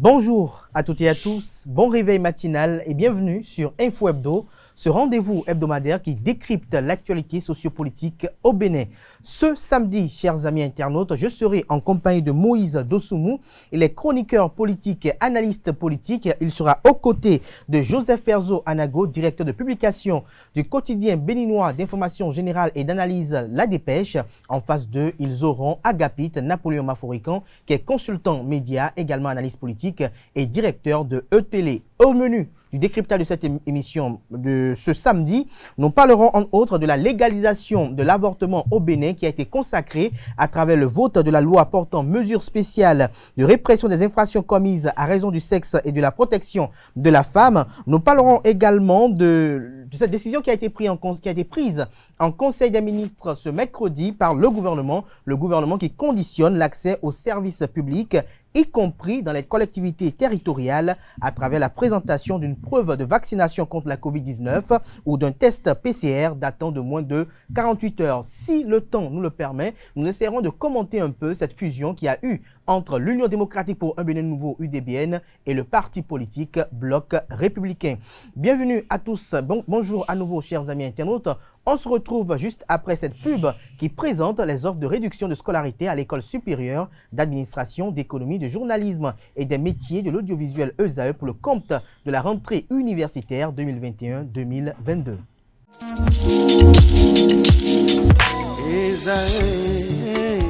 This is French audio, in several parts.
Bonjour à toutes et à tous, bon réveil matinal et bienvenue sur Info Hebdo, ce rendez-vous hebdomadaire qui décrypte l'actualité sociopolitique au Bénin. Ce samedi, chers amis internautes, je serai en compagnie de Moïse Dosoumou. Il est chroniqueur politique et analyste politique. Il sera aux côtés de Joseph Perzo Anago, directeur de publication du quotidien béninois d'information générale et d'analyse La Dépêche. En face d'eux, ils auront Agapit Napoléon Maforican, qui est consultant média, également analyste politique et directeur de E-Télé. Au menu du décryptage de cette émission de ce samedi, nous parlerons en outre de la légalisation de l'avortement au Bénin qui a été consacrée à travers le vote de la loi portant mesures spéciales de répression des infractions commises à raison du sexe et de la protection de la femme. Nous parlerons également de cette décision qui a été prise en Conseil des ministres ce mercredi par le gouvernement qui conditionne l'accès aux services publics, y compris dans les collectivités territoriales, à travers la présentation d'une preuve de vaccination contre la COVID-19 ou d'un test PCR datant de moins de 48 heures. Si le temps nous le permet, nous essaierons de commenter un peu cette fusion qui a eu entre l'Union démocratique pour un Bénin nouveau, UDBN, et le parti politique Bloc républicain. Bienvenue à tous, bonjour à nouveau chers amis internautes. On se retrouve juste après cette pub qui présente les offres de réduction de scolarité à l'école supérieure d'administration, d'économie, de journalisme et des métiers de l'audiovisuel ESAE pour le compte de la rentrée universitaire 2021-2022.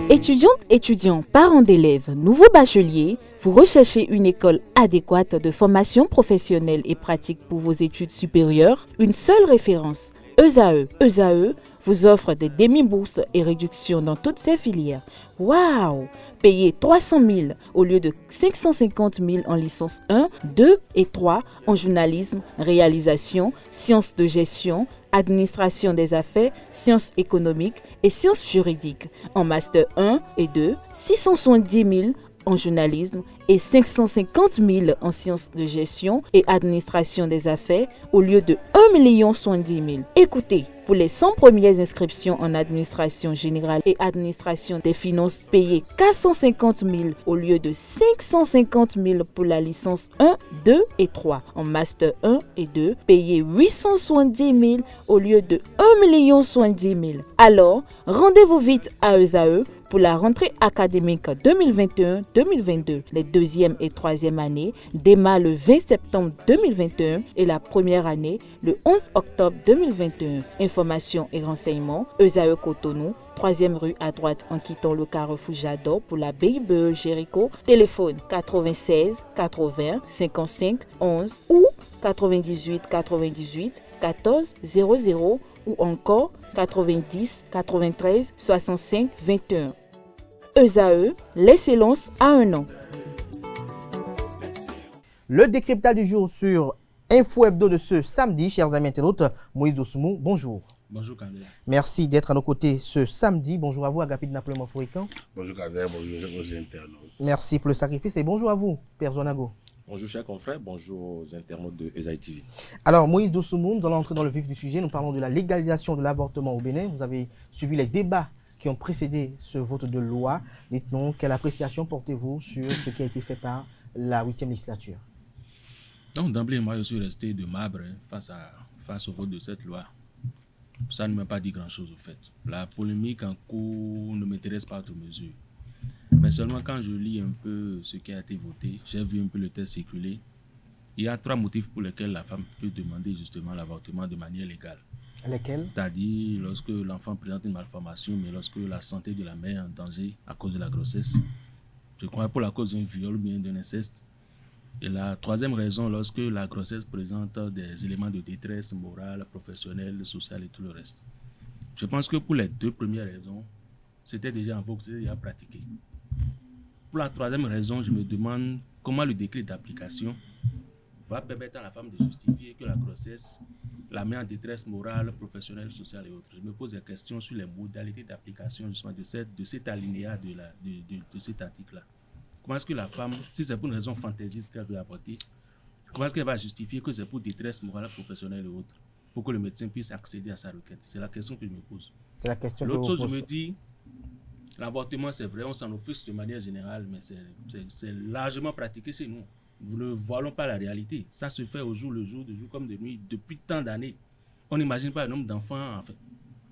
Étudiantes, étudiants, parents d'élèves, nouveaux bacheliers, vous recherchez une école adéquate de formation professionnelle et pratique pour vos études supérieures? Une seule référence, ESAE. ESAE vous offre des demi-bourses et réductions dans toutes ces filières. Waouh! Payez 300 000 au lieu de 550 000 en licence 1, 2 et 3 en journalisme, réalisation, sciences de gestion, administration des affaires, sciences économiques et sciences juridiques. En master 1 et 2, 670 000 en journalisme et 550 000 en sciences de gestion et administration des affaires au lieu de 1 070 000. Écoutez, pour les 100 premières inscriptions en administration générale et administration des finances, payez 450 000 au lieu de 550 000 pour la licence 1, 2 et 3. En master 1 et 2, payez 870 000 au lieu de 1 070 000. Alors, rendez-vous vite à ESAE pour la rentrée académique 2021-2022. Les deuxième et troisième années démarrent le 20 septembre 2021 et la première année le 11 octobre 2021. Informations et renseignements, ESAE Cotonou, 3e rue à droite en quittant le carrefour Jador pour la BIBE Jéricho. Téléphone 96 80 55 11 ou 98 98 14 00 ou encore 90 93 65 21. ESAE, l'excellence à un an. Le décryptage du jour sur Info Hebdo de ce samedi, chers amis internautes. Moïse Dosoumou, bonjour. Bonjour Kader. Merci d'être à nos côtés ce samedi. Bonjour à vous, Agapit Napoléon Maforican. Bonjour Kader, bonjour aux internautes. Merci pour le sacrifice et bonjour à vous, Perzo Anago. Bonjour chers confrères, bonjour aux internautes de ESAE TV. Alors Moïse Dosoumou, nous allons entrer dans le vif du sujet. Nous parlons de la légalisation de l'avortement au Bénin. Vous avez suivi les débats qui ont précédé ce vote de loi. Dites-nous, quelle appréciation portez-vous sur ce qui a été fait par la 8e législature? Donc d'emblée, moi je suis resté de marbre face au vote de cette loi. Ça ne m'a pas dit grand-chose au fait. La polémique en cours ne m'intéresse pas à toute mesure. Mais seulement quand je lis un peu ce qui a été voté, j'ai vu un peu le texte circuler. Il y a 3 motifs pour lesquels la femme peut demander justement l'avortement de manière légale. Lesquels? C'est-à-dire lorsque l'enfant présente une malformation, mais lorsque la santé de la mère est en danger à cause de la grossesse. Je crois pour la cause d'un viol ou bien d'un inceste. Et la 3e raison, lorsque la grossesse présente des éléments de détresse morale, professionnelle, sociale et tout le reste. Je pense que pour les 2 premières raisons, c'était déjà en vogue, c'était déjà pratiqué. Pour la 3e raison, je me demande comment le décret d'application va permettre à la femme de justifier que la grossesse la met en détresse morale, professionnelle, sociale et autres. Je me pose des questions sur les modalités d'application justement de cet alinéa de cet article-là. Comment est-ce que la femme, si c'est pour une raison fantaisiste qu'elle veut apporter, comment est-ce qu'elle va justifier que c'est pour détresse morale, professionnelle et autres, pour que le médecin puisse accéder à sa requête? C'est la question que je me pose. C'est la question. L'autre chose, je me dis, l'avortement, c'est vrai, on s'en offusque de manière générale, mais c'est largement pratiqué chez nous. nous ne voilons pas la réalité. Ça se fait au jour le jour, de jour comme de nuit, depuis tant d'années. On n'imagine pas le nombre d'enfants, en fait,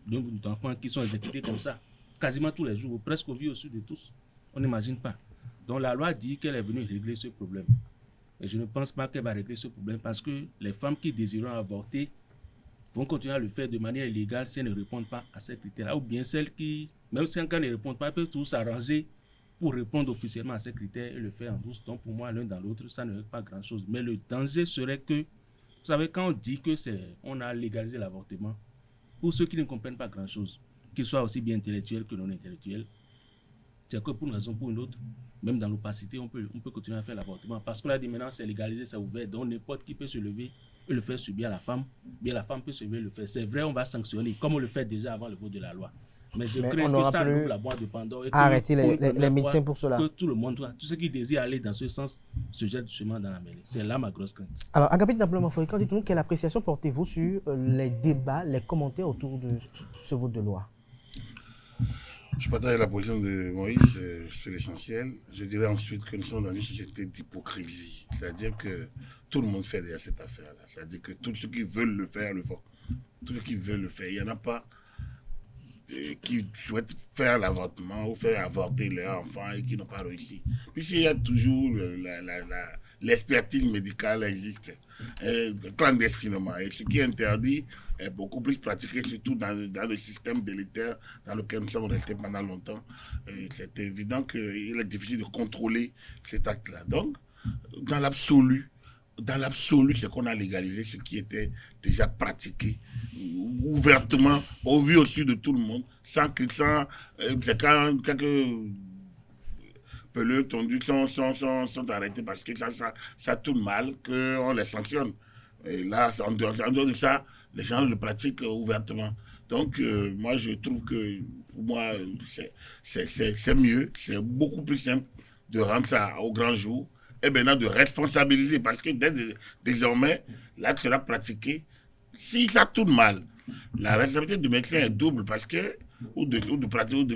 d'enfants qui sont exécutés comme ça, quasiment tous les jours, presque au vu au-dessus de tous. On n'imagine pas. Donc la loi dit qu'elle est venue régler ce problème. Et je ne pense pas qu'elle va régler ce problème parce que les femmes qui désireront avorter vont continuer à le faire de manière illégale si elles ne répondent pas à ces critères-là. Ou bien celles qui, même si elles ne répondent pas, peuvent tous s'arranger pour répondre officiellement à ces critères et le faire en douce. Donc pour moi, l'un dans l'autre, ça ne règle pas grand-chose. Mais le danger serait que, vous savez, quand on dit que on a légalisé l'avortement, pour ceux qui ne comprennent pas grand-chose, qu'ils soient aussi bien intellectuels que non intellectuels, c'est que pour une raison ou pour une autre, même dans l'opacité, on peut continuer à faire l'avortement. Parce qu'on a dit maintenant, c'est légalisé, c'est ouvert, donc n'importe qui peut se lever et le faire subir à la femme, bien la femme peut se lever et le faire. C'est vrai, on va sanctionner, comme on le fait déjà avant le vote de la loi. Mais je crains que ça ouvre la boîte de Pandore et arrêter les médecins pour cela. Que tout le monde, tous ceux qui désirent aller dans ce sens, se jettent justement dans la mêlée. C'est là ma grosse crainte. Alors, Agapit Naplomo-Foika, dites-nous quelle appréciation portez-vous sur les débats, les commentaires autour de ce vote de loi? Je partage la position de Moïse sur l'essentiel. Je dirais ensuite que nous sommes dans une société d'hypocrisie. C'est-à-dire que tout le monde fait derrière cette affaire-là. C'est-à-dire que tous ceux qui veulent le faire, le font. Tous ceux qui veulent le faire. Il n'y en a pas qui souhaitent faire l'avortement ou faire avorter leur enfant et qui n'ont pas réussi. Puisqu'il y a toujours l'expertise médicale existe clandestinement. Et ce qui est interdit est beaucoup plus pratiqué, surtout dans le système délétère dans lequel nous sommes restés pendant longtemps. C'est évident qu'il est difficile de contrôler cet acte-là. Donc, dans l'absolu, c'est qu'on a légalisé ce qui était déjà pratiqué ouvertement, au vu au-dessus de tout le monde, sans c'est quand quelques peleux tondus sont arrêtés parce que ça tourne mal, qu'on les sanctionne. Et là, en dehors de ça, les gens le pratiquent ouvertement. Donc, moi, je trouve que, pour moi, c'est mieux, c'est beaucoup plus simple de rendre ça au grand jour et maintenant de responsabiliser parce que désormais, l'acte sera pratiqué. Si ça tourne mal, la responsabilité du médecin est double parce que, ou de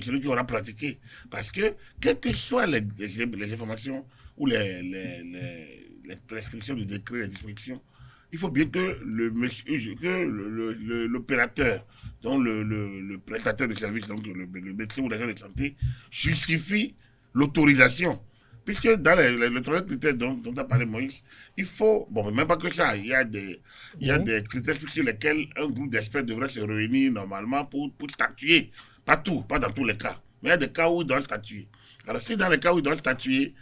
celui qui aura pratiqué. Parce que, quelles que soient les informations ou les prescriptions de décret, les dispositions, il faut bien que l'opérateur, donc le prestataire de service, donc le médecin ou l'agent de santé, justifie l'autorisation. Puisque dans le troisième critère dont a parlé Moïse, il faut, bon, même pas que ça, il y a des critères sur lesquels un groupe d'experts devrait se réunir normalement pour statuer. Pas dans tous les cas, mais il y a des cas où ils doivent statuer. Alors si dans les cas où ils doivent statuer,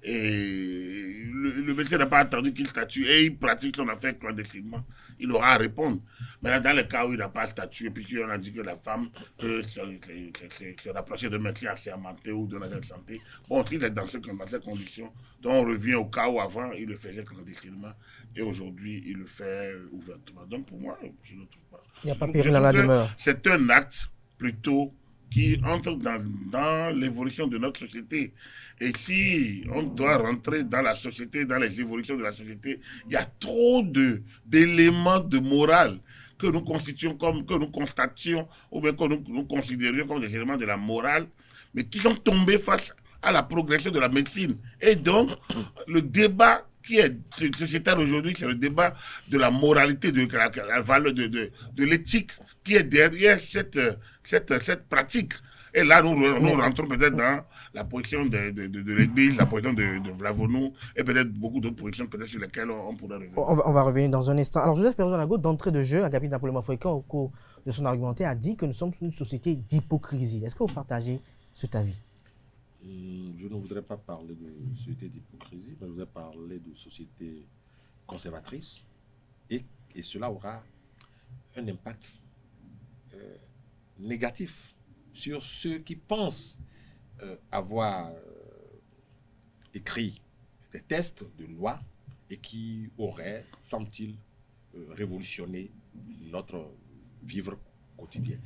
et le médecin n'a pas attendu qu'il statue et il pratique son affaire clandestinement, il aura à répondre. Mais dans le cas où il n'a pas statué, puisqu'on a dit que la femme peut se rapprocher de médecin assermenté ou d'un agent de santé, bon, il est dans ces conditions, donc on revient au cas où avant il le faisait clandestinement et aujourd'hui il le fait ouvertement. Donc pour moi, je ne trouve pas. Il n'y a pas péril à la demeure. C'est un acte plutôt qui entre dans l'évolution de notre société. Et si on doit rentrer dans la société, dans les évolutions de la société, il y a trop d'éléments de morale que nous constations, ou bien que nous considérions comme des éléments de la morale, mais qui sont tombés face à la progression de la médecine. Et donc, le débat qui est sociétal aujourd'hui, c'est le débat de la moralité, de la valeur de l'éthique qui est derrière cette pratique. Et là, nous rentrons peut-être dans la position de l'Église, la position de Vlavonou, et peut-être beaucoup d'autres positions peut-être sur lesquelles on pourrait revenir. On va revenir dans un instant. Alors, Joseph Perron-Nago, d'entrée de jeu, Agapit Naplomo-Foika, au cours de son argumentaire, a dit que nous sommes une société d'hypocrisie. Est-ce que vous partagez cet avis? Je ne voudrais pas parler de société d'hypocrisie, mais je voudrais parler de société conservatrice, et cela aura un impact négatif sur ceux qui pensent avoir écrit des textes de loi et qui auraient, semble-t-il, révolutionné notre vivre quotidien.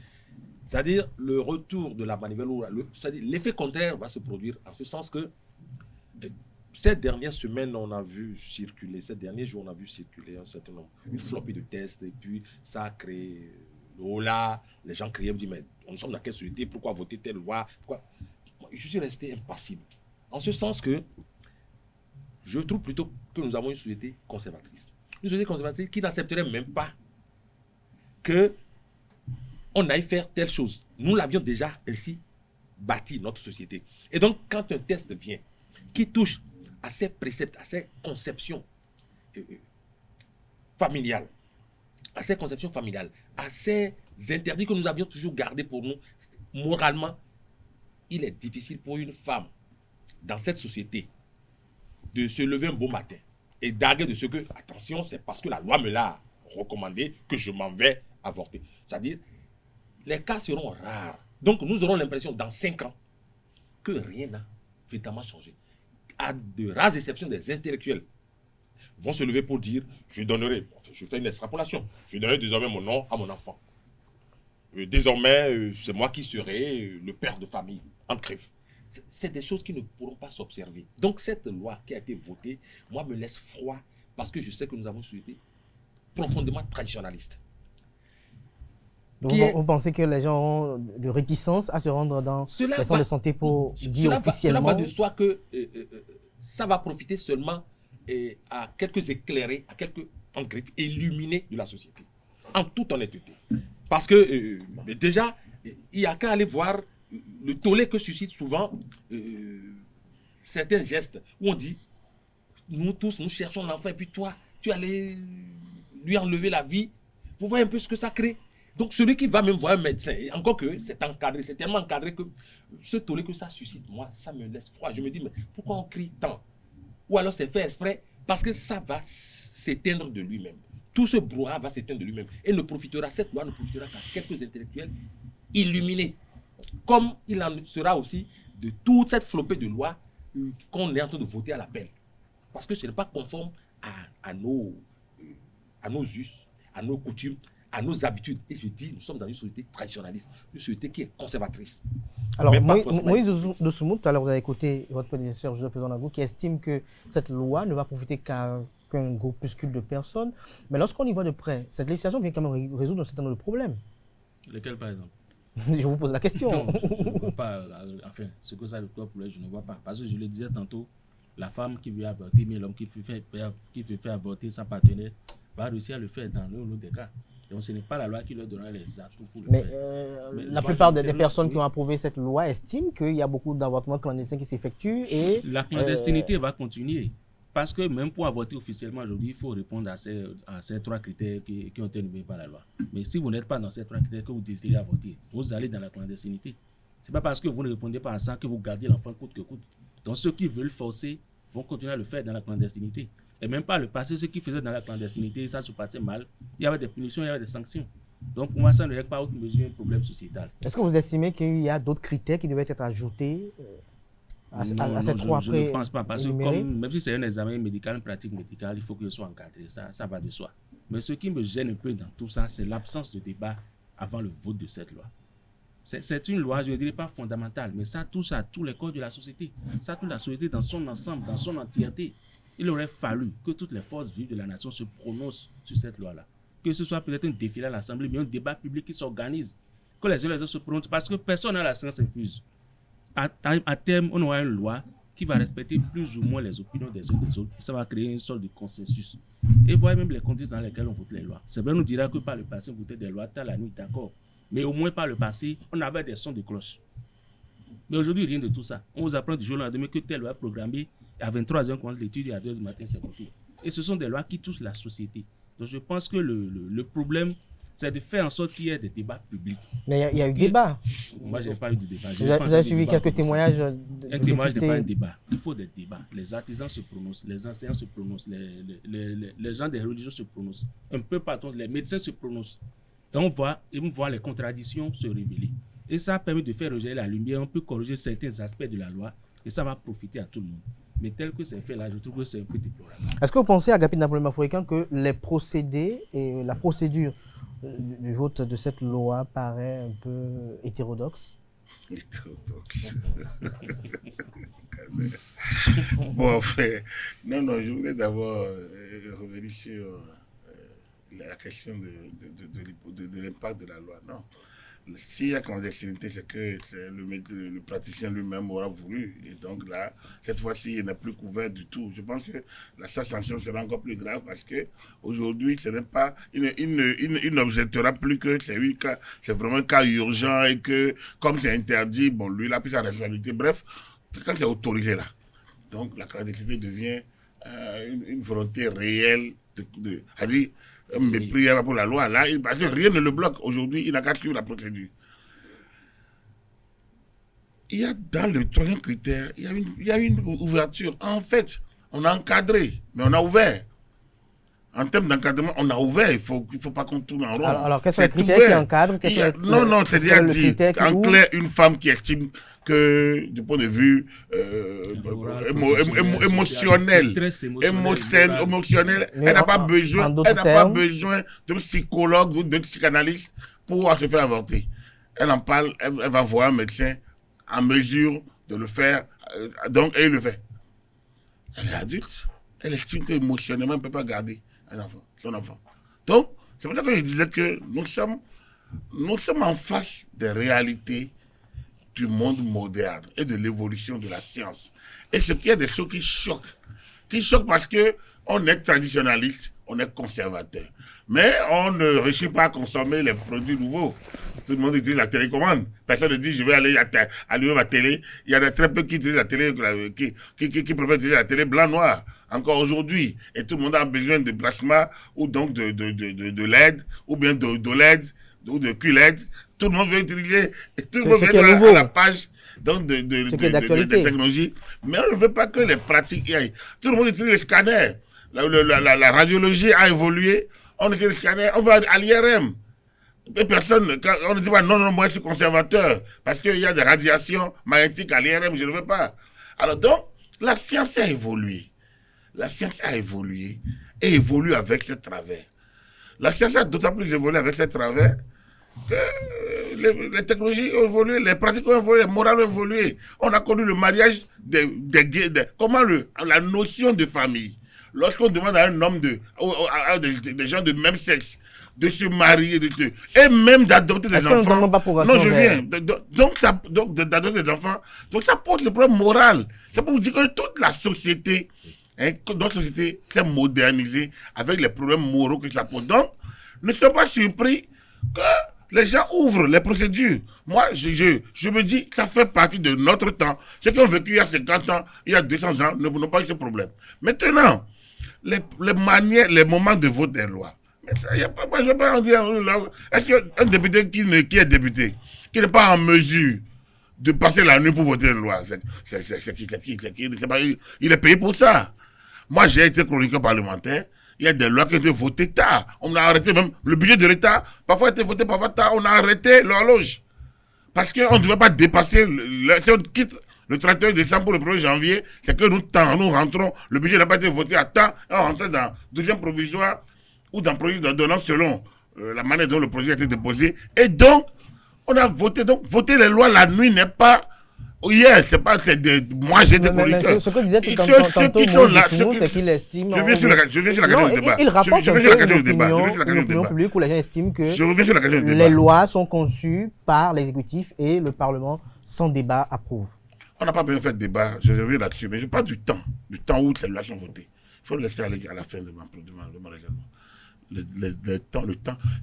C'est-à-dire le retour de la manivelle, c'est-à-dire l'effet contraire va se produire en ce sens que ces dernières semaines, on a vu circuler, ces derniers jours, on a vu circuler un certain nombre, une flopée de tests, et puis ça a créé le holà, les gens criaient, me disent, mais nous sommes dans quelle société, pourquoi voter telle loi, pourquoi... Je suis resté impassible. En ce sens que je trouve plutôt que nous avons une société conservatrice. Une société conservatrice qui n'accepterait même pas qu'on aille faire telle chose. Nous l'avions déjà ainsi bâti, notre société. Et donc, quand un test vient qui touche à ces préceptes, à ces conceptions familiales, à ces interdits que nous avions toujours gardés pour nous, moralement, il est difficile pour une femme dans cette société de se lever un beau matin et d'arguer de ce que, attention, c'est parce que la loi me l'a recommandé que je m'en vais avorter. C'est-à-dire, les cas seront rares. Donc, nous aurons l'impression, dans 5 ans, que rien n'a véritablement changé. À de rares exceptions, des intellectuels vont se lever pour dire, je fais une extrapolation, je donnerai désormais mon nom à mon enfant. Désormais, c'est moi qui serai le père de famille, en greffe. C'est des choses qui ne pourront pas s'observer. Donc, cette loi qui a été votée, moi, me laisse froid parce que je sais que nous avons une société profondément traditionnaliste. Vous pensez que les gens ont de réticence à se rendre dans les centres de santé pour dire officiellement... Cela va de soi que ça va profiter seulement à quelques éclairés, à quelques illuminés de la société, en toute honnêteté. Parce que déjà, il n'y a qu'à aller voir le tollé que suscite souvent certains gestes où on dit, nous tous, nous cherchons l'enfant et puis toi, tu allais lui enlever la vie. Vous voyez un peu ce que ça crée. Donc celui qui va même voir un médecin, et encore que c'est encadré, c'est tellement encadré que ce tollé que ça suscite, moi, ça me laisse froid. Je me dis, mais pourquoi on crie tant? Ou alors c'est fait exprès, parce que ça va s'éteindre de lui-même. Tout ce brouhaha va s'éteindre de lui-même. Et cette loi ne profitera qu'à quelques intellectuels illuminés. Comme il en sera aussi de toute cette flopée de lois qu'on est en train de voter à l'appel. Parce que ce n'est pas conforme à nos us, à nos coutumes, à nos habitudes. Et je dis, nous sommes dans une société traditionnaliste, une société qui est conservatrice. Alors, Moïse Dossoumout, tout à l'heure, vous avez écouté votre prédécesseur, Joseph Pézonagou, qui estime que cette loi ne va profiter qu'un groupuscule de personnes. Mais lorsqu'on y voit de près, cette législation vient quand même résoudre un certain nombre de problèmes. Lesquels, par exemple? Je vous pose la question. Non, je ne vois pas, enfin, ce que ça doit pour elle, je ne vois pas. Parce que je le disais tantôt, la femme qui veut avorter, mais l'homme qui veut faire avorter sa partenaire va réussir à le faire dans l'un ou l'autre des cas. Donc ce n'est pas la loi qui leur donnera les atouts pour le faire. Mais la plupart des personnes qui ont approuvé cette loi estiment qu'il y a beaucoup d'avortements clandestins qui s'effectuent. Et la clandestinité va continuer. Parce que même pour avorter officiellement aujourd'hui, il faut répondre à ces 3 critères qui ont été nommés par la loi. Mais si vous n'êtes pas dans ces 3 critères que vous désirez avorter, vous allez dans la clandestinité. Ce n'est pas parce que vous ne répondez pas à ça que vous gardez l'enfant coûte que coûte. Donc ceux qui veulent forcer vont continuer à le faire dans la clandestinité. Et même par le passé, ceux qui faisaient dans la clandestinité, ça se passait mal. Il y avait des punitions, il y avait des sanctions. Donc pour moi, ça ne règle pas aucune mesure un problème sociétal. Est-ce que vous estimez qu'il y a d'autres critères qui devaient être ajoutés à ces 3 je ne pense pas, parce que même si c'est un examen médical, une pratique médicale, il faut que ce soit encadré, ça va de soi. Mais ce qui me gêne un peu dans tout ça, c'est l'absence de débat avant le vote de cette loi. C'est une loi, je ne dirais pas fondamentale, mais ça touche à tous les corps de la société. Ça touche la société dans son ensemble, dans son entièreté. Il aurait fallu que toutes les forces vives de la nation se prononcent sur cette loi-là. Que ce soit peut-être un défilé à l'Assemblée, mais un débat public qui s'organise. Que les uns et les autres se prononcent, parce que personne n'a la science infuse. À terme, on aura une loi qui va respecter plus ou moins les opinions des uns des autres. Ça va créer une sorte de consensus. Et voyez même les conditions dans lesquelles on vote les lois. C'est vrai, on nous dira que par le passé, on votait des lois tard la nuit, d'accord. Mais au moins par le passé, on avait des sons de cloche. Mais aujourd'hui, rien de tout ça. On vous apprend du jour au lendemain que telle loi est programmée à 23h quand l'étude et à 2h du matin, c'est voté. Et ce sont des lois qui touchent la société. Donc je pense que le problème, c'est de faire en sorte qu'il y ait des débats publics. Mais il y a eu débat. Moi, je n'ai pas eu de débat. Vous avez suivi quelques témoignages Un témoignage n'est pas un débat. Il faut des débats. Les artisans se prononcent, les enseignants se prononcent, les gens des religions se prononcent. Un peu partout, les médecins se prononcent. Et on voit les contradictions se révéler. Et ça permet de faire rejaillir la lumière, on peut corriger certains aspects de la loi et ça va profiter à tout le monde. Mais tel que c'est fait là, je trouve que c'est un peu déplorable. Est-ce que vous pensez, Agapit Napoléon Africain, que les procédés et la procédure du vote de cette loi paraît un peu hétérodoxe? Hétérodoxe. Bon, en fait, non, je voulais d'abord revenir sur la question de l'impact de la loi. Non. S'il y a clandestinité, c'est que le praticien lui-même aura voulu. Et donc là, cette fois-ci, il n'est plus couvert du tout. Je pense que la sanction sera encore plus grave parce qu'aujourd'hui, ce n'est pas, il n'objectera plus que c'est vraiment un cas urgent et que, comme c'est interdit, bon, lui, il a pris sa responsabilité. Bref, quand c'est autorisé là, donc la clandestinité devient une volonté réelle c'est-à-dire, un mépris pour la loi. Là, parce que rien ne le bloque. Aujourd'hui, il n'a qu'à suivre la procédure. Il y a dans le troisième critère, il y a une ouverture. En fait, on a encadré, mais on a ouvert. En termes d'encadrement, on a ouvert. Il faut pas qu'on tourne en rond. Alors quels sont les critères qui encadrent Non, c'est-à-dire en clair, une femme qui estime que du point de vue émotionnel, elle n'a pas besoin d'un psychologue ou d'un psychanalyste pour se faire avorter. Elle en parle, elle va voir un médecin en mesure de le faire, donc elle le fait. Elle est adulte, elle estime qu'émotionnellement, elle ne peut pas garder son enfant. Donc, c'est pour ça que je disais que nous sommes en face des réalités du monde moderne et de l'évolution de la science. Et ce qui est des choses qui choquent parce qu'on est traditionnaliste, on est conservateur. Mais on ne réussit pas à consommer les produits nouveaux. Tout le monde utilise la télécommande. Personne ne dit je vais aller allumer ma télé. Il y en a très peu qui utilisent la télé, qui préfèrent utiliser la télé blanc-noir. Encore aujourd'hui. Et tout le monde a besoin de plasma ou donc de LED ou bien d'OLED ou de QLED. Tout le monde veut utiliser, tout le monde veut être à la page donc de technologie. Mais on ne veut pas que les pratiques y aillent. Tout le monde utilise le scanner. La radiologie a évolué. On utilise le scanner, on va à l'IRM. Et personne, on ne dit pas non, moi je suis conservateur parce qu'il y a des radiations magnétiques à l'IRM, je ne veux pas. Alors donc, la science a évolué. La science a évolué et évolue avec ses travers. La science a d'autant plus évolué avec ses travers que les technologies ont évolué, les pratiques ont évolué, les morales ont évolué. On a connu le mariage comment la notion de famille. Lorsqu'on demande à un homme à des gens de même sexe de se marier, et même d'adopter des enfants. Non, je viens. Donc d'adopter des enfants. Donc ça pose le problème moral. C'est pour vous dire que toute la société, notre société s'est modernisée avec les problèmes moraux que ça pose. Donc, ne soyez pas surpris que les gens ouvrent les procédures. Moi, je me dis que ça fait partie de notre temps. Ceux qui ont vécu il y a 50 ans, il y a 200 ans, n'ont pas eu ce problème. Maintenant, les moments de vote des lois. Je ne vais pas en dire. Est-ce qu'un député qui est député, qui n'est pas en mesure de passer la nuit pour voter une loi, il est payé pour ça. Moi, j'ai été chroniqueur parlementaire. Il y a des lois qui ont été votées tard. On a arrêté même le budget de l'État. Parfois, a été voté, parfois tard. On a arrêté l'horloge. Parce qu'on ne devait pas dépasser. Si on quitte le 31 décembre pour le 1er janvier, c'est que nous rentrons. Le budget n'a pas été voté à temps. On rentre dans deuxième provisoire ou dans projet d'ordonnance selon la manière dont le projet a été déposé. Et donc, on a voté. Donc, voter les lois la nuit n'est pas. Hier, c'est pas. Moi, j'ai été chroniqueur. Ce que disait tantôt, c'est qu'il estime. Je viens sur la question du débat. Il rapporte l'opinion publique où les gens estiment que les lois sont conçues par l'exécutif et le Parlement sans débat approuve. On n'a pas besoin de faire de débat, je reviens là-dessus, mais je parle du temps où ces lois sont votées. Il faut le laisser aller à la fin de mon raisonnement. Le temps,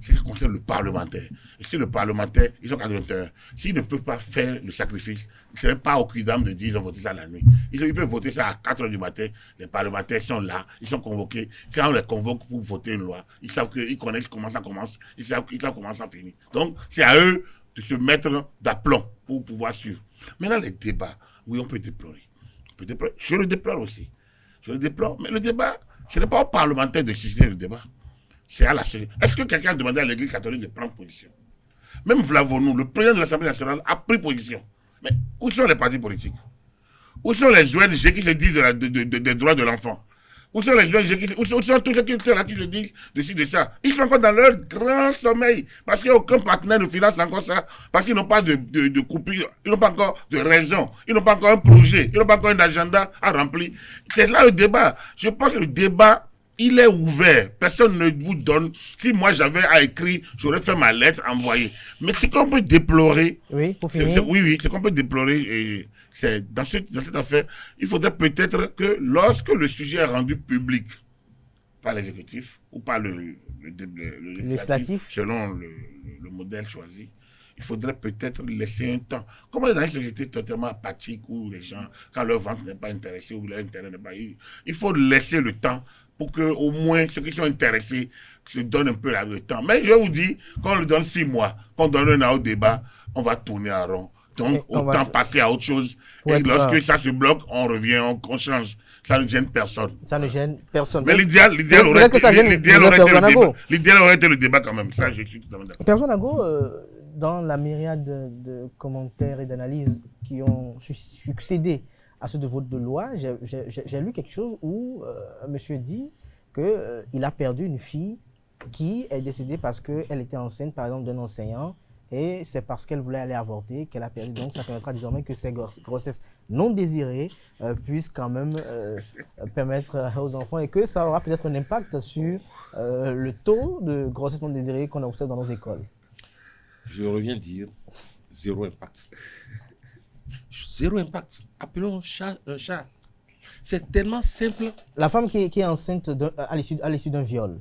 c'est ce qui concerne le parlementaire. Et si le parlementaire, ils ont 41 heures, s'ils ne peuvent pas faire le sacrifice, ce n'est pas au quidam de dire qu'ils ont voté ça la nuit. Ils peuvent voter ça à 4 heures du matin. Les parlementaires sont là, ils sont convoqués. Quand on les convoque pour voter une loi, ils savent qu'ils connaissent comment ça commence, ils savent comment ça finit. Donc, c'est à eux de se mettre d'aplomb pour pouvoir suivre. Maintenant, les débats, oui, on peut déplorer. Je le déplore aussi. Je le déplore, mais le débat, ce n'est pas aux parlementaires de susciter le débat. C'est à la société. Est-ce que quelqu'un a demandé à l'Église catholique de prendre position? Même Vlavonu, le président de l'Assemblée nationale, a pris position. Mais où sont les partis politiques? Où sont les ONG qui se disent des droits de l'enfant? Où sont les ONG où sont tous ceux qui se disent de ça? Ils sont encore dans leur grand sommeil. Parce qu'il n'y a aucun partenaire ne finance encore ça. Parce qu'ils n'ont pas de coupure. Ils n'ont pas encore de raison. Ils n'ont pas encore un projet. Ils n'ont pas encore un agenda à remplir. C'est là le débat. Je pense que le débat il est ouvert. Personne ne vous donne. Si moi j'avais à écrire, j'aurais fait ma lettre, envoyée. Mais ce qu'on peut déplorer, Oui, pour finir. oui, ce qu'on peut déplorer, et c'est dans cette affaire, il faudrait peut-être que lorsque le sujet est rendu public par l'exécutif ou par le législatif, selon le modèle choisi, il faudrait peut-être laisser un temps. Comme dans une société totalement apathique où les gens, quand leur vente n'est pas intéressée ou leur intérêt n'est pas... Il faut laisser le temps pour que au moins ceux qui sont intéressés se donnent un peu le temps. Mais je vous dis, quand on le donne 6 mois, qu'on donne un au débat, on va tourner en rond. Donc, autant passer à autre chose. Et lorsque ça se bloque, on revient, on change. Ça ne gêne personne. Ça ne gêne personne. Mais l'idéal aurait été le débat quand même. Ça, je suis totalement d'accord. Père Nago, dans la myriade de commentaires et d'analyses qui ont succédé à ceux de vote de loi, j'ai lu quelque chose où monsieur dit qu'il a perdu une fille qui est décédée parce qu'elle était enceinte, par exemple, d'un enseignant, et c'est parce qu'elle voulait aller avorter qu'elle a perdu. Donc, ça permettra désormais que ces grossesses non désirées puissent quand même permettre aux enfants, et que ça aura peut-être un impact sur le taux de grossesse non désirée qu'on observe dans nos écoles. Je reviens dire zéro impact. Zéro impact. Appelons un chat un chat. C'est tellement simple. La femme qui est enceinte à l'issue d'un viol.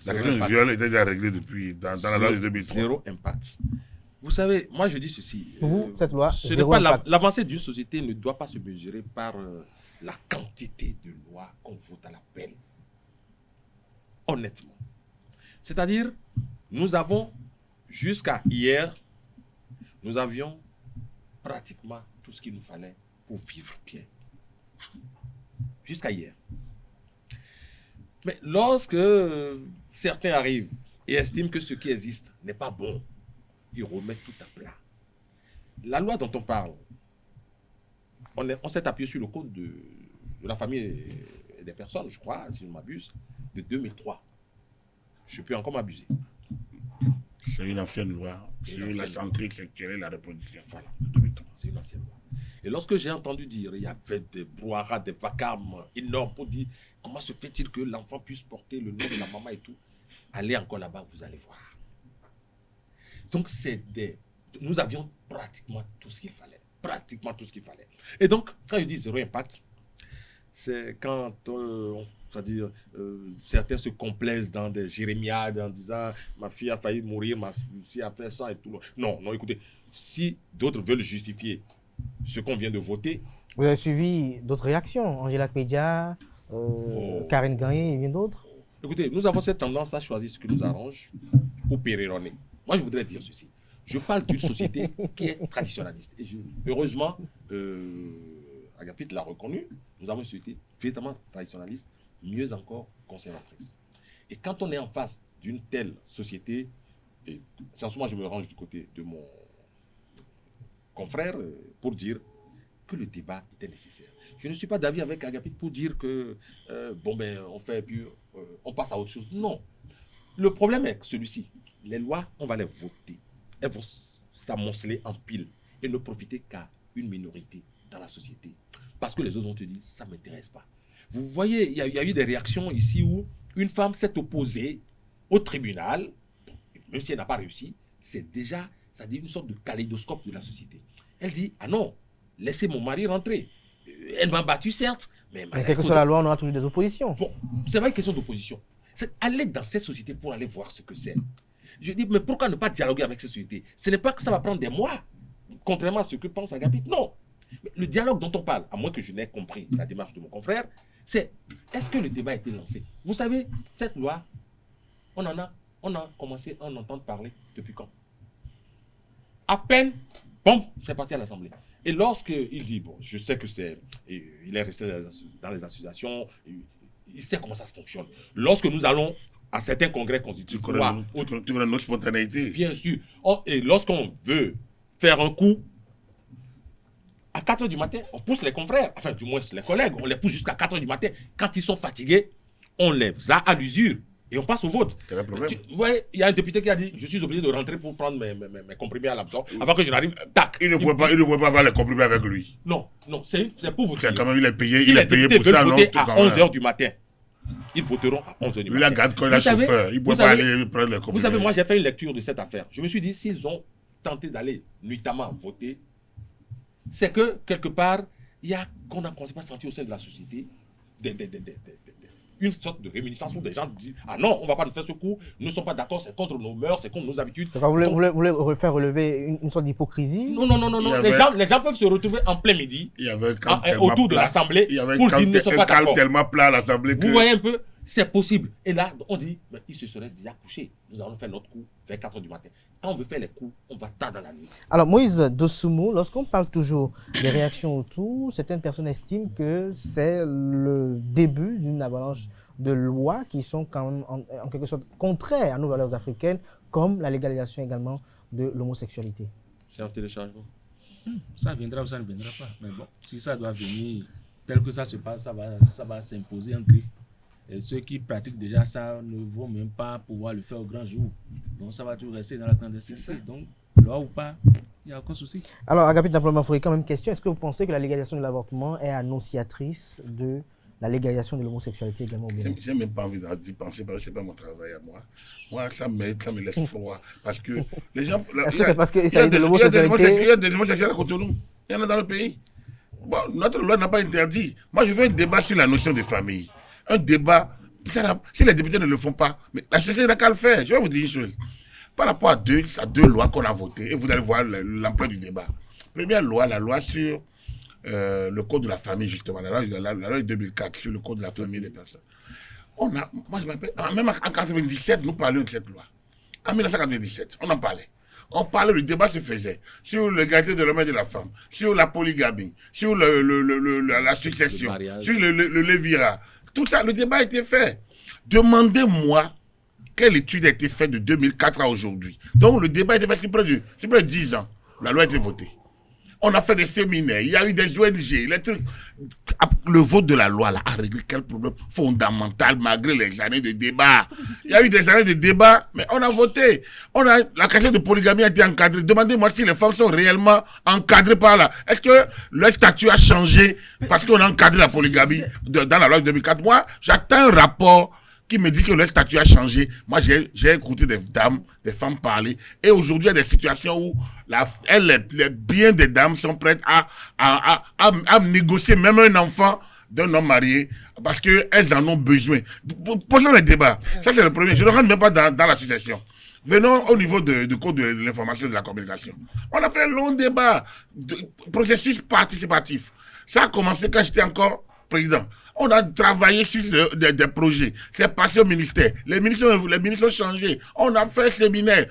La question du viol était déjà réglée depuis dans la loi de 2003. Zéro impact. Vous savez, moi je dis ceci. Pour vous, cette loi, ce n'est pas l'avancée d'une société ne doit pas se mesurer par la quantité de lois qu'on vote à l'appel. Honnêtement. C'est-à-dire, nous avons, jusqu'à hier, nous avions pratiquement tout ce qu'il nous fallait pour vivre bien. Jusqu'à hier. Mais lorsque certains arrivent et estiment que ce qui existe n'est pas bon, ils remettent tout à plat. La loi dont on parle, on s'est appuyé sur le code de la famille et des personnes, je crois, si je ne m'abuse, de 2003. Je peux encore m'abuser. C'est une ancienne loi sur la santé sexuelle et la reproduction. Voilà, 2003, c'est une ancienne loi. Et lorsque j'ai entendu dire, il y avait des brouhahas, des vacarmes énormes pour dire comment se fait-il que l'enfant puisse porter le nom de la maman et tout, allez encore là-bas, vous allez voir. Donc, nous avions pratiquement tout ce qu'il fallait. Pratiquement tout ce qu'il fallait. Et donc, quand je dis zéro impact, c'est quand c'est-à-dire, certains se complaisent dans des jérémiades en disant ma fille a failli mourir, ma fille a fait ça et tout. Non, non, écoutez, si d'autres veulent justifier ce qu'on vient de voter. Vous avez suivi d'autres réactions, Angela Pédia, Karine Gagné et bien d'autres. Écoutez, nous avons cette tendance à choisir ce qui nous arrange pour péréronner. Moi, je voudrais dire ceci. Je parle d'une société qui est traditionnaliste. Et heureusement, Agapit l'a reconnu, nous avons une société véritablement traditionnaliste, mieux encore conservatrice. Et quand on est en face d'une telle société, et en ce moment je me range du côté de mon confrère pour dire que le débat était nécessaire. Je ne suis pas d'avis avec Agapit pour dire que on fait puis on passe à autre chose. Non. Le problème est celui-ci. Les lois, on va les voter. Elles vont s'amonceler en pile et ne profiter qu'à une minorité dans la société. Parce que les autres vont te dire, ça ne m'intéresse pas. Vous voyez, il y a eu des réactions ici où une femme s'est opposée au tribunal, même si elle n'a pas réussi, c'est déjà, ça dit une sorte de kaléidoscope de la société. Elle dit, ah non, laissez mon mari rentrer. Elle m'a battu, certes, mais quelle que soit la loi, on aura toujours des oppositions. Bon, c'est pas une question d'opposition. C'est aller dans cette société pour aller voir ce que c'est. Je dis, mais pourquoi ne pas dialoguer avec cette société? Ce n'est pas que ça va prendre des mois, contrairement à ce que pense Agapit. Non. Le dialogue dont on parle, à moins que je n'ai compris la démarche de mon confrère, c'est est-ce que le débat a été lancé? Vous savez, cette loi, on a commencé à en entendre parler depuis quand? À peine, bon, c'est parti à l'Assemblée. Et lorsqu'il dit, bon, je sais que il est resté dans les associations, il sait comment ça fonctionne. Lorsque nous allons à certains congrès constitutifs, tu connais notre spontanéité. Bien sûr. Et lorsqu'on veut faire un coup, à 4 h du matin, on pousse les confrères, enfin du moins les collègues, on les pousse jusqu'à 4 h du matin. Quand ils sont fatigués, on les a à l'usure Et on passe au vote. Quel est le problème? Vous voyez, il y a un député qui a dit, je suis obligé de rentrer pour prendre mes comprimés à l'absence avant que je n'arrive. Tac. Il ne pouvait pas avoir les comprimés avec lui. Non, c'est pour vous dire. Quand même, il est payé, Si les députés veulent voter à 11h du du matin, ils voteront à 11h du matin. Lui, la garde quand il a chauffeur. Il ne pouvait pas aller prendre les comprimés. Vous savez, moi, j'ai fait une lecture de cette affaire. Je me suis dit, s'ils ont tenté d'aller nuitamment voter, c'est que, quelque part, il y a, qu'on ne s'est pas senti au sein de la société, une sorte de réminiscence où des gens disent « Ah non, on ne va pas nous faire ce coup, nous ne sommes pas d'accord, c'est contre nos mœurs, c'est contre nos habitudes. » Vous voulez faire relever une sorte d'hypocrisie? Non. Les gens peuvent se retrouver en plein midi autour de l'Assemblée pour dire « Nous ne sommes pas d'accord. » tellement plat à l'Assemblée que... Vous voyez un peu, c'est possible. Et là, on dit « Mais il se serait déjà couché. Nous allons faire notre coup vers 4h du matin. » Quand on veut faire les coups, on va tard dans la nuit. Alors, Moïse Dossoumo, lorsqu'on parle toujours des réactions autour, certaines personnes estiment que c'est le début d'une avalanche de lois qui sont quand même en quelque sorte contraires à nos valeurs africaines, comme la légalisation également de l'homosexualité. C'est un téléchargement. Ça viendra ou ça ne viendra pas. Mais bon, si ça doit venir, tel que ça se passe, ça va s'imposer en griffe. Et ceux qui pratiquent déjà ça ne vont même pas pouvoir le faire au grand jour. Donc ça va toujours rester dans la clandestinité. Donc, loi ou pas, il n'y a aucun souci. Alors, Agapit Nampalomafoué, quand même question, est-ce que vous pensez que la légalisation de l'avortement est annonciatrice de la légalisation de l'homosexualité également au Bénin? Je n'ai même pas envie d'y penser parce que ce n'est pas mon travail à moi. Moi, ça me laisse froid. Parce que les gens... Est-ce que c'est parce qu'il s'agit de l'homosexualité? Il y a des homosexuels à Cotonou. Il y en a dans le pays. Bon, notre loi n'a pas interdit. Moi, je veux un débat sur la notion de famille. Un débat, si les députés ne le font pas, mais la société n'a qu'à le faire. Je vais vous dire une chose. Par rapport à deux lois qu'on a votées, et vous allez voir l'ampleur du débat. Première loi, la loi sur le code de la famille, justement, la loi de 2004 sur le code de la famille des personnes. Moi, je m'appelle, même en 1997, nous parlions de cette loi. En 1997, on en parlait. On parlait, le débat se faisait sur l'égalité de l'homme et de la femme, sur la polygamie, sur la succession, sur le lévira. Tout ça, le débat a été fait. Demandez-moi quelle étude a été faite de 2004 à aujourd'hui. Donc le débat a été fait sur près de 10 ans. La loi a été votée. On a fait des séminaires, il y a eu des ONG, les trucs. Le vote de la loi là, a réglé quel problème fondamental malgré les années de débat. Il y a eu des années de débat, mais on a voté. La question de polygamie a été encadrée. Demandez-moi si les femmes sont réellement encadrées par là. Est-ce que le statut a changé parce qu'on a encadré la polygamie dans la loi de 2004? Moi, j'attends un rapport qui me dit que le statut a changé. Moi, j'ai écouté des femmes parler. Et aujourd'hui, il y a des situations où les biens des dames sont prêtes à négocier même un enfant d'un homme marié parce qu'elles en ont besoin. Posons le débat. Ça, c'est le premier. Je ne rentre même pas dans la succession. Venons au niveau du code de l'information et de la communication. On a fait un long débat, processus participatif. Ça a commencé quand j'étais encore président. On a travaillé sur des projets. C'est passé au ministère. Les ministres ont changé. On a fait séminaire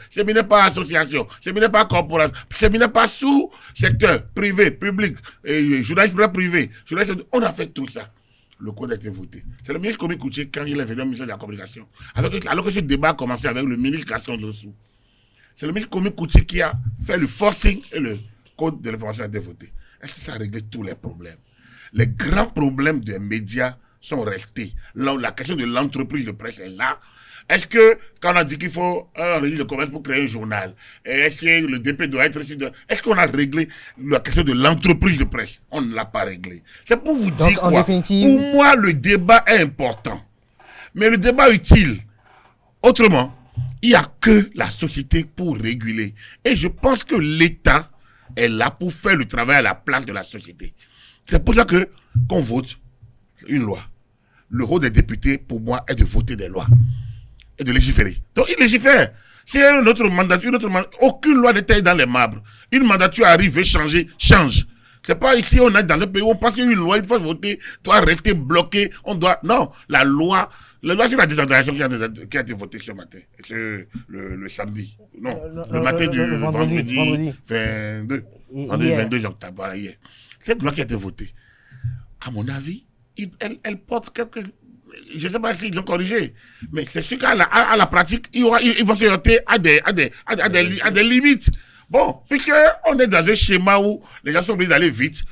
par association, séminaire par corporation, séminaire par sous-secteur, privé, public, journaliste privé. On a fait tout ça. Le code a été voté. C'est le ministre Komi Kouché, quand il est venu au ministère de la Communication. Alors que ce débat a commencé avec le ministre Gaston Dossou. C'est le ministre Komi Kouché qui a fait le forcing et le code de l'information a été voté. Est-ce que ça a réglé tous les problèmes? Les grands problèmes des médias sont restés. La question de l'entreprise de presse est là. Est-ce que, quand on a dit qu'il faut un registre de commerce pour créer un journal, est-ce que le DP doit être ici? Est-ce qu'on a réglé la question de l'entreprise de presse? On ne l'a pas réglé. C'est pour vous dire quoi? Définitive... Pour moi, le débat est important. Mais le débat utile. Autrement, il n'y a que la société pour réguler. Et je pense que l'État est là pour faire le travail à la place de la société. C'est pour ça qu'on vote une loi. Le rôle des députés, pour moi, est de voter des lois et de légiférer. Donc, ils légifèrent. Si une autre mandature, aucune loi n'était dans les marbres. Une mandature arrive et change. C'est pas ici, on est dans le pays où on pense qu'une loi, il faut voter, doit rester bloqué. Non, la loi sur la décentralisation qui a été votée ce matin, le samedi. Non, le matin du vendredi 22. Vendredi 22 octobre, voilà, hier. Cette loi qui a été votée, à mon avis, elle porte quelques... Je ne sais pas s'ils ont corrigé, mais c'est sûr qu'à la pratique, ils vont se heurter à des limites. Bon, puisqu'on est dans un schéma où les gens sont obligés d'aller vite,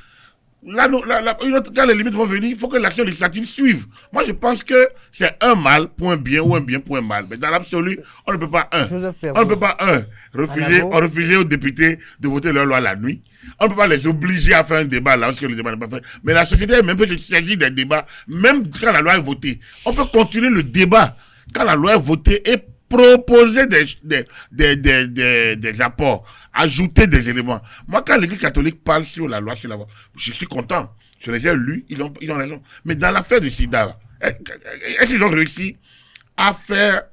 Quand les limites vont venir, il faut que l'action législative suive. Moi, je pense que c'est un mal, point bien, ou un bien, point mal. Mais dans l'absolu, on ne peut pas, refuser aux députés de voter leur loi la nuit. On ne peut pas les obliger à faire un débat là, parce que le débat n'est pas fait. Mais la société elle-même peut se saisir des débats, même quand la loi est votée. On peut continuer le débat quand la loi est votée et proposer des apports, ajouter des éléments. Moi, quand l'Église catholique parle sur la loi, je suis content. Je les ai lus, ils ont raison. Mais dans l'affaire du sida, est-ce qu'ils ont réussi à faire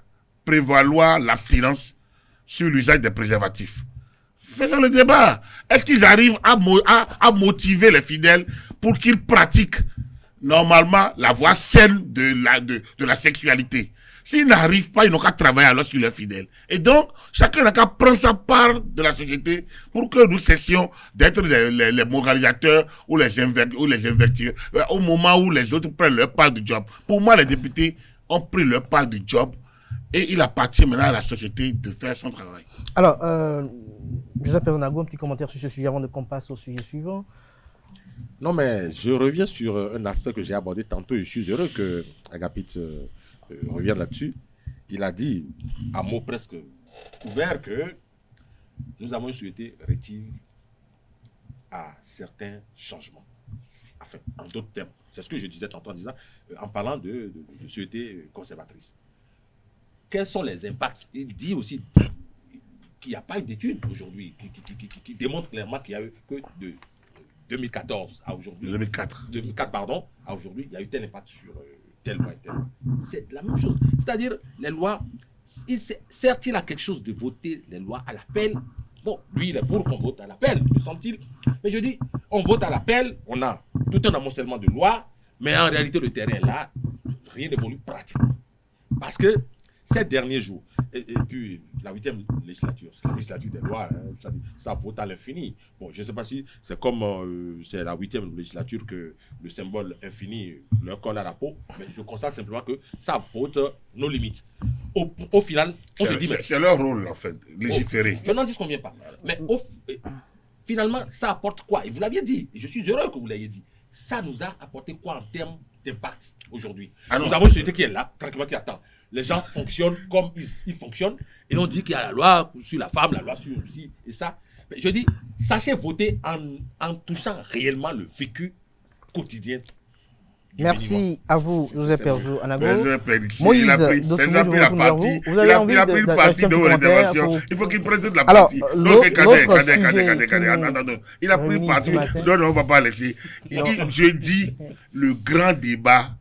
prévaloir l'abstinence sur l'usage des préservatifs? Faisons le débat. Est-ce qu'ils arrivent à motiver les fidèles pour qu'ils pratiquent normalement la voie saine de la sexualité? S'ils n'arrivent pas, ils n'ont qu'à travailler alors sur leurs fidèles. Et donc, chacun n'a qu'à prendre sa part de la société pour que nous cessions d'être les moralisateurs ou les invecteurs au moment où les autres prennent leur part du job. Pour moi, les députés ont pris leur part du job et il appartient maintenant à la société de faire son travail. Alors, Joseph Peronago, un petit commentaire sur ce sujet avant de qu'on passe au sujet suivant. Non, mais je reviens sur un aspect que j'ai abordé tantôt. Je suis heureux que Agapit revienne là-dessus. Il a dit, à mots presque ouverts, que nous avons souhaité rétive à certains changements. Enfin, en d'autres termes. C'est ce que je disais tantôt en parlant de société conservatrice. Quels sont les impacts? Il dit aussi qu'il n'y a pas eu d'études aujourd'hui qui démontrent clairement qu'il y a eu que de 2014 à aujourd'hui. 2004, pardon, à aujourd'hui, il y a eu tel impact sur tel loi et tel loi. C'est la même chose. C'est-à-dire, les lois, certes, il a quelque chose de voter les lois à l'appel. Bon, lui, il est pour qu'on vote à l'appel, me semble-t-il. Mais je dis, on vote à l'appel, on a tout un amoncellement de lois, mais en réalité, le terrain là, rien n'évolue pratiquement. Parce que ces derniers jours, et puis la 8e législature, c'est la législature des lois, hein, ça vote à l'infini. Bon, je ne sais pas si c'est comme c'est la 8e législature que le symbole infini leur colle à la peau, mais je constate simplement que ça vote nos limites. Au final, on se dit... C'est leur rôle, en fait, légiférer. Je n'en disconviens pas. Mais finalement, ça apporte quoi? Et vous l'aviez dit, et je suis heureux que vous l'ayez dit. Ça nous a apporté quoi en termes d'impact aujourd'hui? Nous avons une société qui est là, tranquillement, qui attend. Les gens fonctionnent comme ils fonctionnent. Et on dit qu'il y a la loi sur la femme, la loi sur ci et ça. Mais je dis, sachez voter en touchant réellement le vécu quotidien. Merci à vous, Joseph Perjo Anago. Moïse, il a pris une partie de vos interventions. Il faut qu'il prenne toute la partie. Il a pris une partie. Non, on ne va pas laisser. Je dis, le grand débat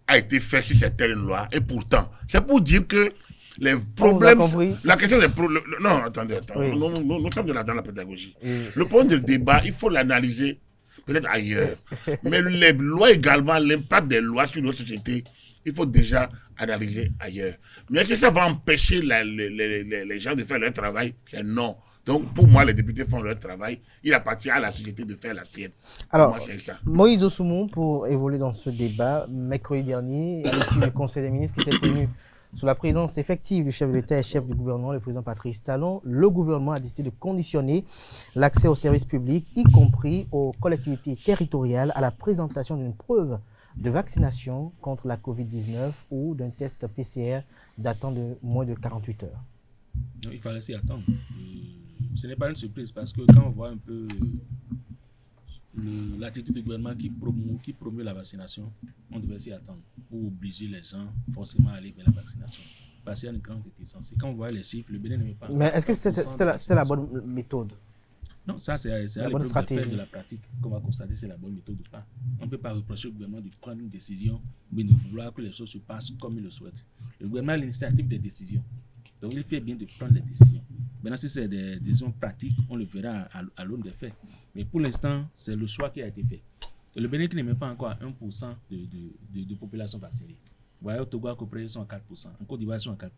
a été fait sur certaines lois. Et pourtant, c'est pour dire que les problèmes, la question des problèmes... Non, attendez. Oui. Nous sommes dans la pédagogie. Oui. Le point du débat, il faut l'analyser peut-être ailleurs. Mais les lois également, l'impact des lois sur nos sociétés, il faut déjà analyser ailleurs. Mais est-ce que ça va empêcher les gens de faire leur travail? C'est non. Donc, pour moi, les députés font leur travail. Il appartient à la société de faire la sienne. Alors, moi, ça. Moïse Oussoumou, pour évoluer dans ce débat, mercredi dernier, ici le Conseil des ministres qui s'est tenu sous la présidence effective du chef de l'État et chef du gouvernement, le président Patrice Talon, le gouvernement a décidé de conditionner l'accès aux services publics, y compris aux collectivités territoriales, à la présentation d'une preuve de vaccination contre la COVID-19 ou d'un test PCR datant de moins de 48 heures. Non, il fallait s'y attendre. Ce n'est pas une surprise parce que quand on voit un peu l'attitude du gouvernement qui promeut la vaccination, on devait s'y attendre pour obliger les gens forcément à aller vers la vaccination. Parce qu'il y a une grande réticence. Quand on voit les chiffres, le Bénin ne met pas. Mais est-ce que c'était la bonne méthode? Non, ça c'est la bonne stratégie de la pratique qu'on va constater, c'est la bonne méthode ou pas. On ne peut pas reprocher au gouvernement de prendre une décision, mais de vouloir que les choses se passent comme il le souhaite. Le gouvernement a l'initiative des décisions. Donc il fait bien de prendre les décisions. Maintenant, si c'est des décisions pratiques, on le verra à l'aune des faits. Mais pour l'instant, c'est le choix qui a été fait. Et le Bénin qui n'est même pas encore à 1% de population vaccinée. Vous voyez, au Togo, à Copré, ils sont à 4%. En Côte d'Ivoire, ils sont à 4%.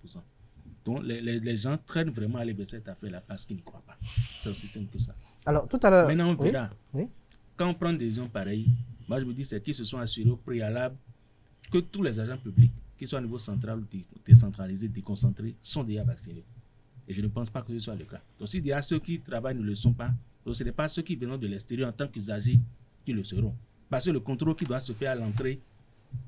Donc les gens traînent vraiment à aller vers cette affaire-là parce qu'ils n'y croient pas. C'est aussi simple que ça. Alors, tout à l'heure... Maintenant, on verra. Oui. Quand on prend des décisions pareilles, moi je me dis c'est qu'ils se sont assurés au préalable que tous les agents publics, qu'ils soient au niveau central ou décentralisé, déconcentrés, sont déjà vaccinés. Et je ne pense pas que ce soit le cas. Donc, s'il y a ceux qui travaillent ne le sont pas, donc ce n'est pas ceux qui viennent de l'extérieur en tant qu'usagers qui le seront. Parce que le contrôle qui doit se faire à l'entrée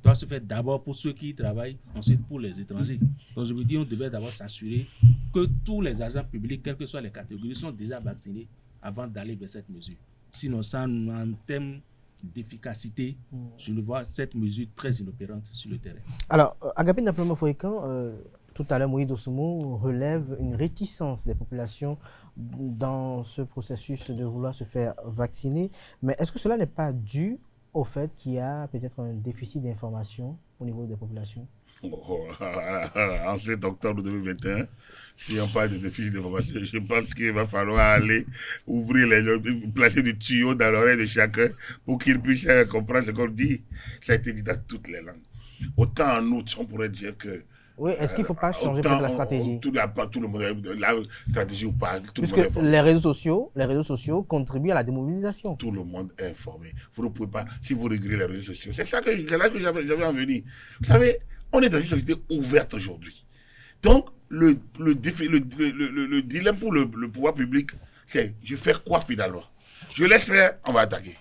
doit se faire d'abord pour ceux qui y travaillent, ensuite pour les étrangers. Donc je me dis, on devait d'abord s'assurer que tous les agents publics, quelles que soient les catégories, sont déjà vaccinés avant d'aller vers cette mesure. Sinon, ça, en termes d'efficacité, je le vois cette mesure très inopérante sur le terrain. Alors, Agapé Naplomo-Foïkan, tout à l'heure, Moïse Dosunmu relève une réticence des populations dans ce processus de vouloir se faire vacciner. Mais est-ce que cela n'est pas dû au fait qu'il y a peut-être un déficit d'information au niveau des populations? En cet octobre 2021, si on parle de déficit d'information, je pense qu'il va falloir aller ouvrir placer des tuyaux dans l'oreille de chacun pour qu'il puisse comprendre ce qu'on dit. Ça a été dit dans toutes les langues. Autant en outre, on pourrait dire que oui, est-ce qu'il ne faut pas changer peut-être la stratégie? Tout le monde, la stratégie ou pas, tout puisque le monde est informé. Les réseaux sociaux contribuent à la démobilisation. Tout le monde est informé. Vous ne pouvez pas, si vous regardez les réseaux sociaux, c'est là que j'avais en venir. Vous savez, on est dans une société ouverte aujourd'hui. Donc, le dilemme pour le pouvoir public, c'est je fais quoi finalement? Je laisse faire, on va attaquer.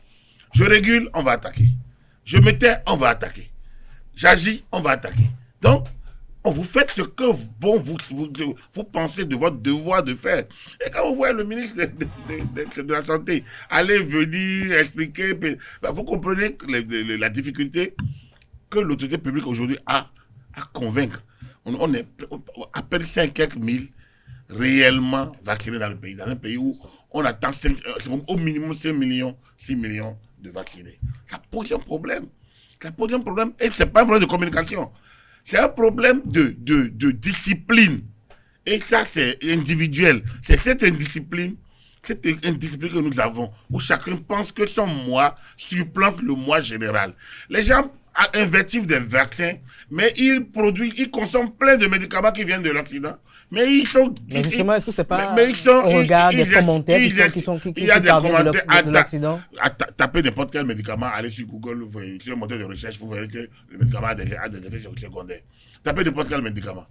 Je régule, on va attaquer. Je me tais, on va attaquer. J'agis, on va attaquer. Donc, vous faites ce que vous pensez de votre devoir de faire. Et quand vous voyez le ministre de la Santé aller venir expliquer, vous comprenez la difficulté que l'autorité publique aujourd'hui a à convaincre. On est à peine 5 réellement vaccinés dans le pays. Dans un pays où on attend au minimum 6 millions de vaccinés. Ça pose un problème. Ça pose un problème. Et ce n'est pas un problème de communication. C'est un problème de discipline. Et ça, c'est individuel. C'est cette indiscipline que nous avons, où chacun pense que son moi supplante le moi général. Les gens investissent des vaccins, mais ils consomment plein de médicaments qui viennent de l'Occident. Mais ils sont... Mais justement, est-ce que c'est pas au regard des commentaires qui il y a des commentaires de l'Occident? Tapez n'importe quel médicament, allez sur Google, sur le moteur de recherche, vous verrez que le médicament a des effets secondaires. Tapez n'importe quel médicament.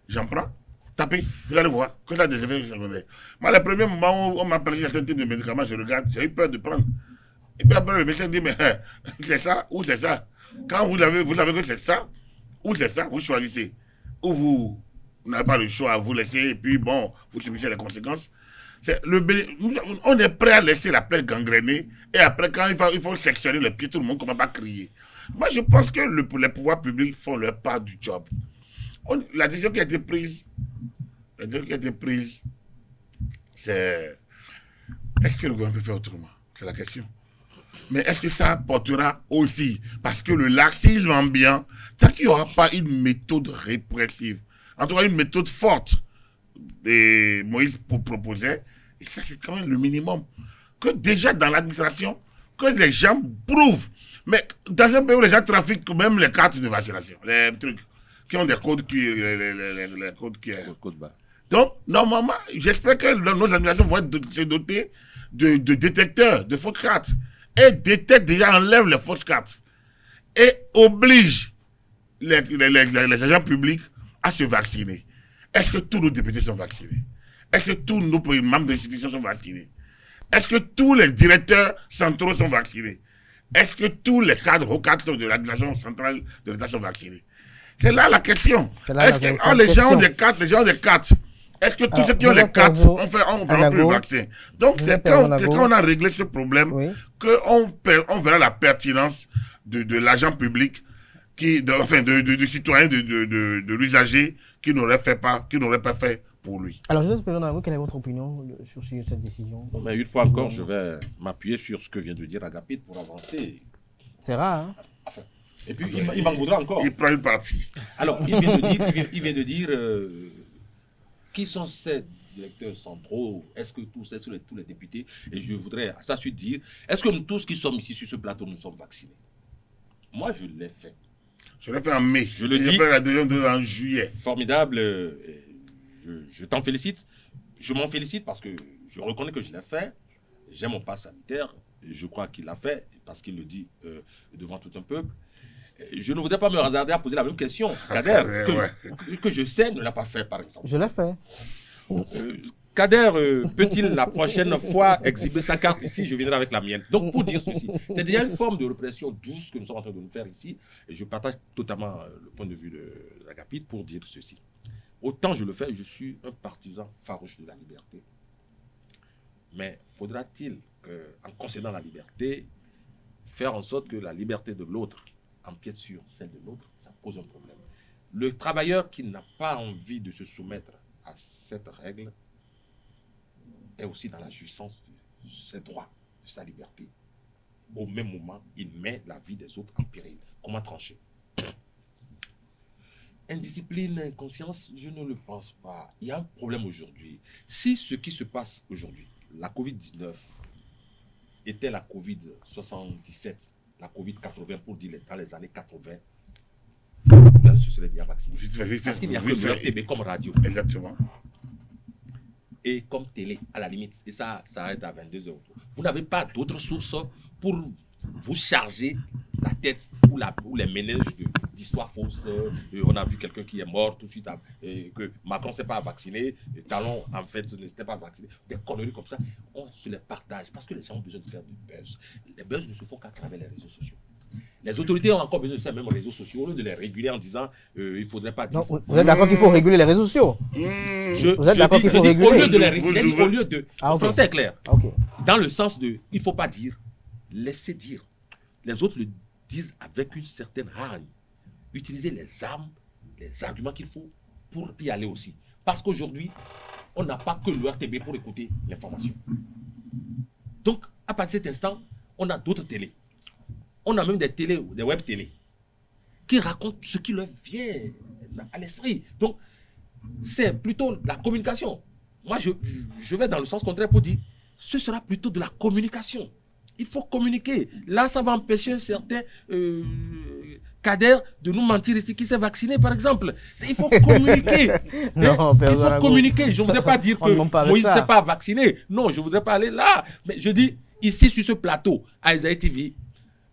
J'en prends. Tapez, vous allez voir que ça a des effets secondaires. Moi, le premier moment où on m'a parlé de certains types de médicaments, je regarde, j'ai eu peur de prendre. Et puis après, le médecin dit, mais c'est ça ou c'est ça? Quand vous savez que c'est ça ou c'est ça, vous choisissez. Ou vous n'avez pas le choix à vous laisser et puis bon, vous subissez les conséquences. On est prêt à laisser la plaie gangréner et après quand il faut sectionner les pieds, tout le monde commence à crier. Moi je pense que les pouvoirs publics font leur part du job. La décision qui a été prise, c'est est-ce que le gouvernement peut faire autrement? C'est la question. Mais est-ce que ça portera aussi? Parce que le laxisme ambiant, tant qu'il n'y aura pas une méthode répressive, en tout cas une méthode forte, et Moïse proposait, et ça c'est quand même le minimum, que déjà dans l'administration, que les gens prouvent. Mais dans un pays où les gens trafiquent même les cartes de vaccination, les trucs qui ont des codes les codes barres. Donc, normalement, j'espère que nos administrations vont être se doter de détecteurs, de fausses cartes. Et détectent déjà, enlèvent les fausses cartes. Et obligent les agents publics à se vacciner. Est-ce que tous nos députés sont vaccinés? Est-ce que tous nos membres d'institutions sont vaccinés? Est-ce que tous les directeurs centraux sont vaccinés? Est-ce que tous les cadres, hauts cadres de l'administration centrale de l'État sont vaccinés? C'est là la question. Les gens ont des cartes, Est-ce que tous ceux qui ont les cartes ont pris le vaccin? Donc c'est quand on a réglé ce problème qu'on verra la pertinence de l'agent public, du citoyen, de l'usager qui n'aurait pas fait pour lui. Alors Joseph Péronaro, quelle est votre opinion sur cette décision? Mais une fois encore, je vais m'appuyer sur ce que vient de dire Agapit pour avancer. C'est rare, hein? Enfin, et puis il m'en voudra encore. Il prend une partie. Alors, il vient de dire qui sont ces directeurs centraux? Est-ce que tous les députés? Et je voudrais à sa suite dire, est-ce que nous tous qui sommes ici sur ce plateau, nous sommes vaccinés? Moi, je l'ai fait. Je l'ai fait en mai. Je le dis. J'ai fait la deuxième dose en juillet. Formidable. Je t'en félicite. Je m'en félicite parce que je reconnais que je l'ai fait. J'ai mon pass sanitaire. Je crois qu'il l'a fait parce qu'il le dit devant tout un peuple. Je ne voudrais pas me hasarder à poser la même question. Kader, que je sais, ne l'a pas fait, par exemple. Je l'ai fait. Kader peut-il la prochaine fois exhiber sa carte ici? Je viendrai avec la mienne. Donc, pour dire ceci, c'est déjà une forme de répression douce que nous sommes en train de nous faire ici. Et je partage totalement le point de vue de Agapit pour dire ceci. Autant je le fais, je suis un partisan farouche de la liberté. Mais faudra-t-il, en concédant la liberté, faire en sorte que la liberté de l'autre empiète sur celle de l'autre? Ça pose un problème. Le travailleur qui n'a pas envie de se soumettre à cette règle est aussi dans la jouissance de ses droits, de sa liberté. Au même moment, il met la vie des autres en péril. Comment trancher? Indiscipline, inconscience, je ne le pense pas. Il y a un problème aujourd'hui. Si ce qui se passe aujourd'hui, la Covid-19, était la Covid-77, la Covid-80 pour dire dans les années 80, là, ce serait déjà vacciné. Parce qu'il n'y a que le RTB comme radio. Exactement. Et comme télé, à la limite. Et ça arrête à 22 €. Vous n'avez pas d'autres sources pour vous charger la tête ou les ménages d'histoires fausses. On a vu quelqu'un qui est mort tout de suite, que Macron ne s'est pas vacciné, Talon en fait ne s'était pas vacciné. Des conneries comme ça, on se les partage parce que les gens ont besoin de faire du buzz. Les buzz ne se font qu'à travers les réseaux sociaux. Les autorités ont encore besoin de ces mêmes réseaux sociaux, au lieu de les réguler en disant il ne faudrait pas dire. Non, vous êtes d'accord qu'il faut réguler les réseaux sociaux? Vous êtes d'accord qu'il faut réguler? Au lieu de les réguler, au lieu de. Ah, okay. Le français est clair. Okay. Dans le sens de il ne faut pas dire, laissez dire. Les autres le disent avec une certaine hargne. Utilisez les armes, les arguments qu'il faut pour y aller aussi. Parce qu'aujourd'hui, on n'a pas que le RTB pour écouter l'information. Donc, à partir de cet instant, on a d'autres télés. On a même des télés, des web télés, qui racontent ce qui leur vient à l'esprit. Donc, c'est plutôt la communication. Moi, je vais dans le sens contraire pour dire, ce sera plutôt de la communication. Il faut communiquer. Là, ça va empêcher certains cadres de nous mentir ici qui s'est vacciné, par exemple. Il faut communiquer. Non, il faut communiquer. Je ne voudrais pas dire que Moïse ne s'est pas vacciné. Non, je ne voudrais pas aller là. Mais je dis, ici, sur ce plateau, à Isaïe TV,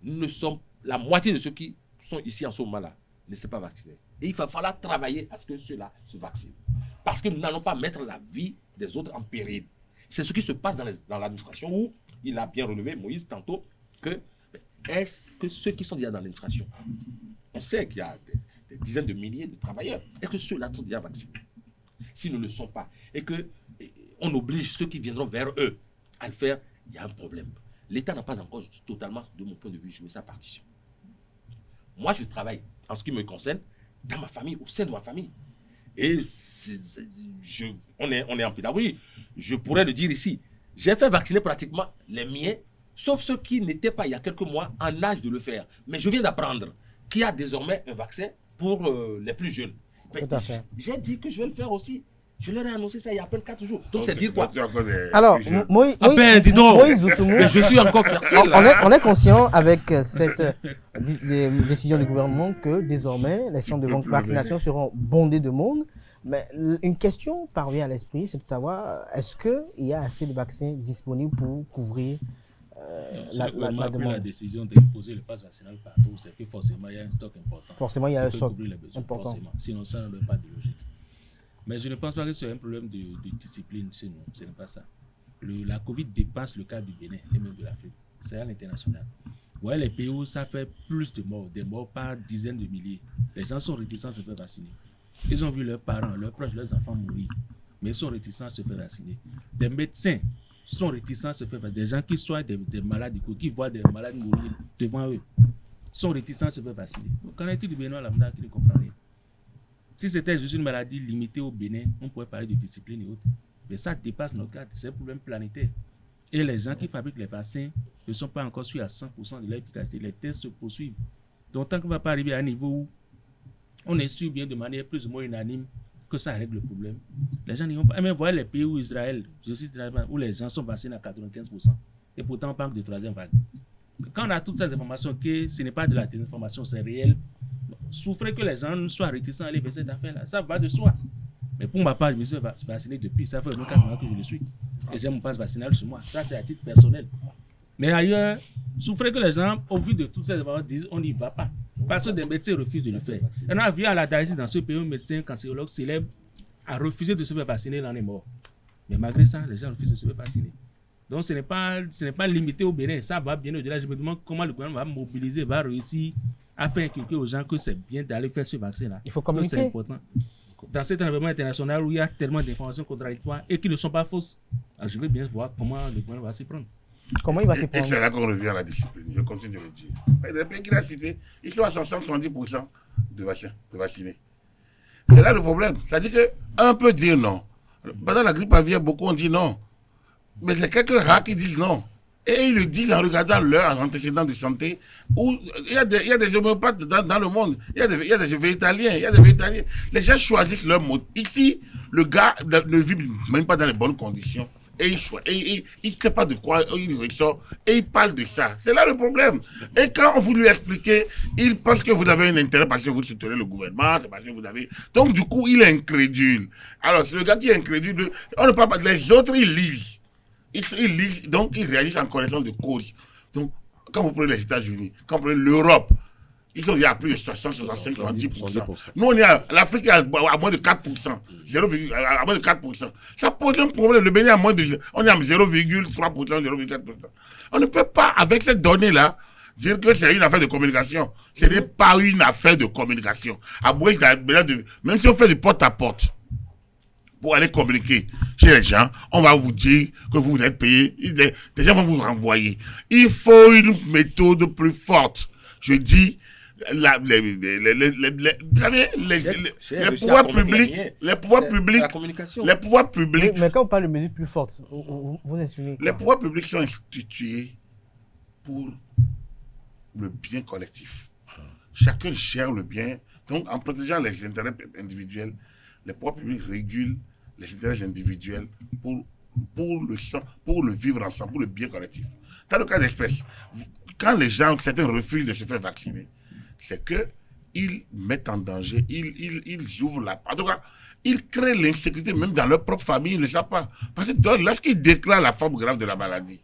nous sommes la moitié de ceux qui sont ici en ce moment-là ne sont pas vaccinés. Et il va falloir travailler à ce que ceux-là se vaccinent. Parce que nous n'allons pas mettre la vie des autres en péril. C'est ce qui se passe dans l'administration où il a bien relevé, Moïse, tantôt, que est-ce que ceux qui sont déjà dans l'administration, on sait qu'il y a des dizaines de milliers de travailleurs, est-ce que ceux-là sont déjà vaccinés? S'ils ne le sont pas, et qu'on oblige ceux qui viendront vers eux à le faire, il y a un problème. L'État n'a pas encore totalement, de mon point de vue, joué sa partition. Moi, je travaille, en ce qui me concerne, dans ma famille, au sein de ma famille. Et on est en pédagogie. Je pourrais le dire ici. J'ai fait vacciner pratiquement les miens, sauf ceux qui n'étaient pas, il y a quelques mois, en âge de le faire. Mais je viens d'apprendre qu'il y a désormais un vaccin pour les plus jeunes. Tout à fait. J'ai dit que je vais le faire aussi. Je leur ai annoncé ça il y a à peine 4 jours. Donc c'est dire quoi? Alors, Moïse Doussoumo, je suis encore fertile. On est conscient avec cette décision du gouvernement que désormais les centres de vaccination seront bondés de monde. Mais une question parvient à l'esprit, c'est de savoir est-ce qu'il y a assez de vaccins disponibles pour couvrir la demande? La décision d'imposer le pass vaccinal partout, c'est que forcément il y a un stock important. Forcément, il y a un stock important. Forcément. Sinon, ça n'aurait pas de logique. Mais je ne pense pas que c'est un problème de discipline chez nous. Ce n'est pas ça. La Covid dépasse le cas du Bénin et même de l'Afrique. C'est à l'international. Vous voyez les pays où ça fait plus de morts, des morts par dizaines de milliers. Les gens sont réticents à se faire vacciner. Ils ont vu leurs parents, leurs proches, leurs enfants mourir. Mais ils sont réticents à se faire vacciner. Des médecins sont réticents à se faire vacciner. Des gens qui soient des malades, qui voient des malades mourir devant eux, sont réticents à se faire vacciner. Qu'en est-il du Bénin lambda qui ne comprend rien? Si c'était juste une maladie limitée au Bénin, on pourrait parler de discipline et autres. Mais ça dépasse notre cadre, c'est un problème planétaire. Et les gens qui fabriquent les vaccins ne sont pas encore sûrs à 100% de l'efficacité. Les tests se poursuivent. Donc tant qu'on ne va pas arriver à un niveau où on est sûr bien de manière plus ou moins unanime que ça règle le problème, les gens n'y vont pas. Mais voyez les pays où Israël, où les gens sont vaccinés à 95%. Et pourtant on parle de troisième vague. Quand on a toutes ces informations que ce n'est pas de la désinformation, c'est réel, souffrez que les gens soient réticents à aller vers cette affaire-là. Ça va de soi. Mais pour ma part, je me suis vacciné depuis. Ça fait au moins 4 mois que je le suis. Et j'ai mon passe vaccinal sur moi. Ça, c'est à titre personnel. Mais ailleurs, souffrez que les gens, au vu de toutes ces informations, disent on n'y va pas. Parce que des médecins refusent de le faire. On a vu à la Daïsie, dans ce pays, un médecin cancérologue célèbre a refusé de se faire vacciner, il en est mort. Mais malgré ça, les gens refusent de se faire vacciner. Donc ce n'est pas limité au Bénin, ça va bien au-delà. Je me demande comment le gouvernement va mobiliser, va réussir à faire inculquer aux gens que c'est bien d'aller faire ce vaccin-là. Il faut communiquer. C'est important. Dans cet environnement international où il y a tellement d'informations contradictoires et qui ne sont pas fausses, alors je veux bien voir comment le gouvernement va s'y prendre. Comment il va s'y Et prendre? c'est là qu'on revient à la discipline. Je continue de le dire. Les pays qu'il a cités, ils sont à 70% de vaccinés. C'est là le problème. C'est-à-dire qu'un peut dire non. Pendant la grippe aviaire, beaucoup ont dit non. Mais c'est quelques rares qui disent non. Et ils le disent en regardant leurs antécédents de santé. Où il y a des homéopathes dans le monde. Il y a des végétaliens. Les gens choisissent leur mot. Ici, le gars ne vit même pas dans les bonnes conditions. Et il ne sait pas de quoi il ressort. Et il parle de ça. C'est là le problème. Et quand vous lui expliquez, il pense que vous avez un intérêt parce que vous soutenez le gouvernement. C'est parce que vous avez... Donc, du coup, il est incrédule. Alors, c'est le gars qui est incrédule. On ne parle pas. Les autres, ils lisent. Ils lisent, donc ils réagissent en connaissance de cause. Donc, quand vous prenez les États-Unis, quand vous prenez l'Europe, ils sont à plus de 60, 65, 70%. Nous, on est l'Afrique à moins de 4%. À moins de 4%. Ça pose un problème. Le Bénin, on est à 0,3%, 0,4%. On ne peut pas, avec cette donnée-là, dire que c'est une affaire de communication. Ce n'est pas une affaire de communication. Même si on fait du porte-à-porte, pour aller communiquer chez les gens, on va vous dire que vous êtes payé, des gens vont vous renvoyer. Il faut une méthode plus forte. Je dis, les pouvoirs publics, Mais quand on parle de mesures plus fortes, vous insinuez quoi? Les pouvoirs publics sont institués pour le bien collectif. Chacun gère le bien. Donc, en protégeant les intérêts individuels, les pouvoirs publics régulent les intérêts individuels pour le vivre ensemble, pour le bien collectif. Dans le cas d'espèce, quand certains refusent de se faire vacciner, c'est qu'ils mettent en danger, ils ouvrent la porte. En tout cas, ils créent l'insécurité même dans leur propre famille, ils ne savent pas. Parce que lorsqu'ils déclarent la forme grave de la maladie,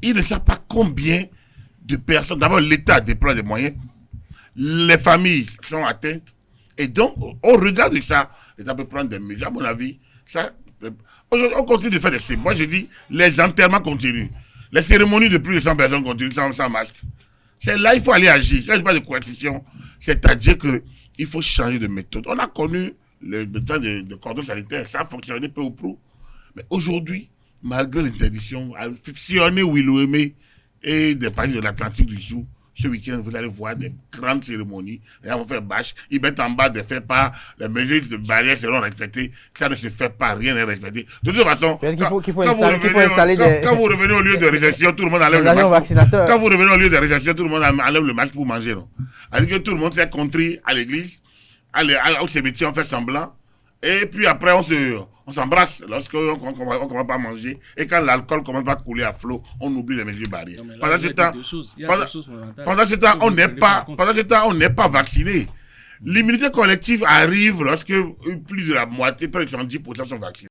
ils ne savent pas combien de personnes, d'abord l'État déploie des moyens, les familles sont atteintes, et donc, au regard de ça, l'État peut prendre des mesures. À mon avis, on continue de faire des cérémonies. Moi, je dis, les enterrements continuent. Les cérémonies de plus de 100 personnes continuent sans masque. C'est là il faut aller agir. Il n'y a pas de coercition. C'est-à-dire qu'il faut changer de méthode. On a connu le temps de cordon sanitaire. Ça a fonctionné peu ou prou. Mais aujourd'hui, malgré l'interdiction, à fictionner Willouémé et des pays de l'Atlantique du Sud, ce week-end, vous allez voir des grandes cérémonies. Les gens vont faire bâche. Ils mettent en bas des faits pas. Les mesures de barrière seront respectées. Ça ne se fait pas. Rien n'est respecté. De toute façon, quand vous revenez au lieu de réception, tout le monde enlève le masque. Quand vous revenez au lieu de réception, tout le monde enlève le masque pour manger. Non? C'est-à-dire que tout le monde s'est contrit à l'église, au cimetière, on fait semblant. Et puis après, on s'embrasse lorsqu'on ne commence pas à manger. Et quand l'alcool commence à couler à flot, on oublie les mesures barrières. Pendant ce temps, on n'est pas vacciné. L'immunité collective arrive lorsque plus de la moitié, près de 70% sont vaccinés.